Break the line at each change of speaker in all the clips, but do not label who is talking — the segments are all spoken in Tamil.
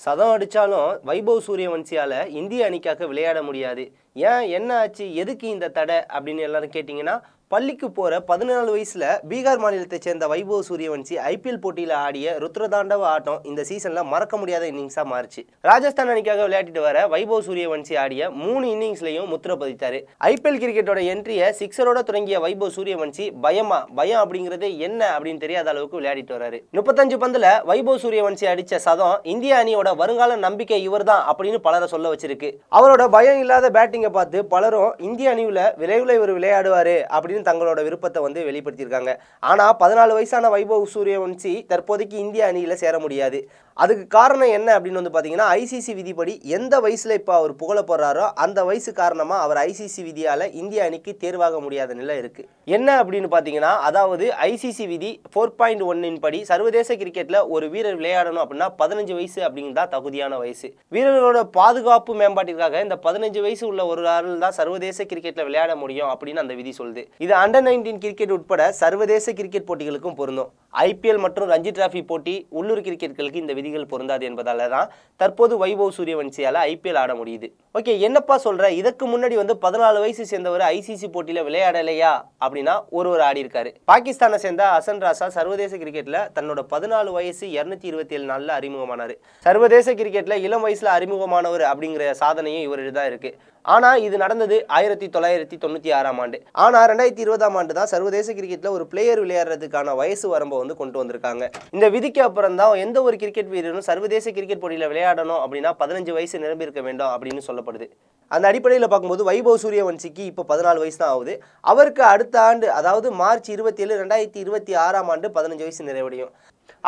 சதம் அடிச்சாலும் வைபவ் சூரியவன்சியால இந்திய அணிக்காக விளையாட முடியாது. ஏன், என்ன ஆச்சு, எதுக்கு இந்த தடை அப்படின்னு எல்லாரும் கேட்டிங்கன்னா, பள்ளிக்கு போகிற 14 வயசில் பீகார் மாநிலத்தை சேர்ந்த வைபவ் சூரியவன்சி ஐபிஎல் போட்டியில் ஆடிய ருத்ரதாண்டவ ஆட்டம் இந்த சீசனில் மறக்க முடியாத இன்னிங்ஸாக மாறிச்சு. ராஜஸ்தான் அணிக்காக விளையாடிட்டு வர வைபவ் சூரியவன்சி ஆடிய 3 இன்னிங்ஸ்லையும் முத்திர பதித்தார். ஐபிஎல் கிரிக்கெட்டோட என்ட்ரியை சிக்ஸரோட தொடங்கிய வைபவ் சூரியவன்சி பயம் அப்படிங்கிறது என்ன அப்படின்னு தெரியாத அளவுக்கு விளையாடிட்டு வராரு. 35 பந்தில் வைபவ் சூரியவன்சி அடித்த சதம் இந்திய அணியோட வருங்கால நம்பிக்கை இவர் தான் அப்படின்னு பலரை சொல்ல வச்சிருக்கு. அவரோட பயம் இல்லாத பேட்டிங்கை பார்த்து பலரும் இந்திய அணியில் விரைவில் இவர் விளையாடுவார் அப்படின்னு தங்களோட விருப்பத்தை வெளிப்படுத்தியிருக்காங்க. ஆனா 14 வயசான வைபவ் சூரியவன்சி தற்போதைக்கு இந்திய அணியில சேர முடியாது. அதுக்கு காரணம் என்ன அப்படின்னு பாத்தீங்கன்னா, ஐசிசி விதிப்படி எந்த வயசுல இப்ப அவர் புகழ போறாரோ அந்த வயசு காரணமா அவர் ஐசிசி விதியால இந்திய அணிக்கு தேர்வாக முடியாத நிலை இருக்கு. என்ன அப்படின்னு பாத்தீங்கன்னா, அதாவது ஐசிசி விதி 4.1 படி சர்வதேச கிரிக்கெட்ல ஒரு வீரர் விளையாடணும் அப்படின்னா 15 வயசு அப்படிங்கிறதா தகுதியான வயசு. வீரர்களோட பாதுகாப்பு மேம்பாட்டிற்காக இந்த 15 வயசு உள்ள ஒரு ஆள் தான் சர்வதேச கிரிக்கெட்ல விளையாட முடியும் அப்படின்னு அந்த விதி சொல்லுது. இது அண்டர் 19 கிரிக்கெட் உட்பட சர்வதேச கிரிக்கெட் போட்டிகளுக்கும் பொருந்தும். ஐபிஎல் மற்றும் ரஞ்சி டிராபி போட்டி உள்ளூர் கிரிக்கெட்களுக்கு இந்த விதிகள் பொருந்தாது என்பதால தான் தற்போது வைபவ் சூரியவன்சியால ஐபிஎல் ஆட முடியுது. ஓகே, என்னப்பா சொல்ற, இதற்கு முன்னாடி 14 வயசு சேர்ந்தவர் ஐசிசி போட்டியில விளையாடலையா அப்படின்னா ஒருவர் ஆடி இருக்காரு. பாகிஸ்தானை சேர்ந்த ஹசன் ராசா சர்வதேச கிரிக்கெட்ல தன்னோட 14 வயசு 227 நாள்ல அறிமுகமானாரு. சர்வதேச கிரிக்கெட்ல இளம் வயசுல அறிமுகமானவர் அப்படிங்கிற சாதனையும் இவருக்கு தான் இருக்கு. ஆனா இது நடந்தது 1996ஆம் ஆண்டு. ஆனா 2020ஆம் ஆண்டு தான் சர்வதேச கிரிக்கெட்ல ஒரு பிளேயர் விளையாடுறதுக்கான வயசு வரம்பை கொண்டு வந்திருக்காங்க. இந்த விதிக்கு அப்புறம் தான் எந்த ஒரு கிரிக்கெட் வீரரும் சர்வதேச கிரிக்கெட் போட்டியில விளையாடணும் அப்படின்னா 15 வயசு நிரம்பியிருக்க வேண்டும் அப்படின்னு சொல்லப்படுது. அந்த அடிப்படையில் பார்க்கும்போது வைபவ் சூரியவன்சிக்கு இப்போ 14 வயசு தான் ஆகுது. அவருக்கு அடுத்த ஆண்டு, அதாவது மார்ச் 27, 2026ஆம் ஆண்டு 15 வயசு நிறைவடையும்.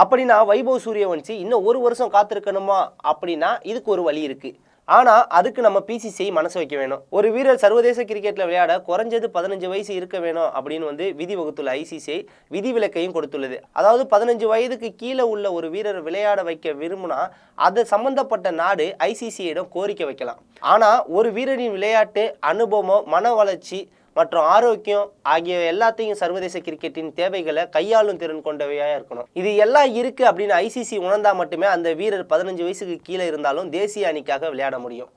அப்படின்னா வைபவ் சூரியவன்சி இன்னும் ஒரு வருஷம் காத்திருக்கணுமா அப்படின்னா இதுக்கு ஒரு வழி இருக்கு. ஆனா அதுக்கு நம்ம பிசிசிஐ மனசு வைக்க வேணும். ஒரு வீரர் சர்வதேச கிரிக்கெட்ல விளையாட குறைஞ்சது 15 வயசு இருக்க வேணும் அப்படின்னு விதி வகுத்துள்ள ஐசிசிஐ விதி விலக்கையும் கொடுத்துள்ளது. அதாவது 15 வயதுக்கு கீழே உள்ள ஒரு வீரர் விளையாட வைக்க விரும்பினா அது சம்பந்தப்பட்ட நாடு ஐசிசிஐயிடம் கோரிக்கை வைக்கலாம். ஆனா ஒரு வீரரின் விளையாட்டு அனுபவம், மன வளர்ச்சி மற்றும் ஆரோக்கியம் ஆகிய எல்லாத்தையும் சர்வதேச கிரிக்கெட்டின் தேவைகளை கையாளும் திறன் கொண்டவையா இருக்கணும். இது எல்லாம் இருக்கு அப்படின்னு ஐசிசி உணர்ந்தா மட்டுமே அந்த வீரர் 15 வயசுக்கு கீழே இருந்தாலும் தேசிய அணிக்காக விளையாட முடியும்.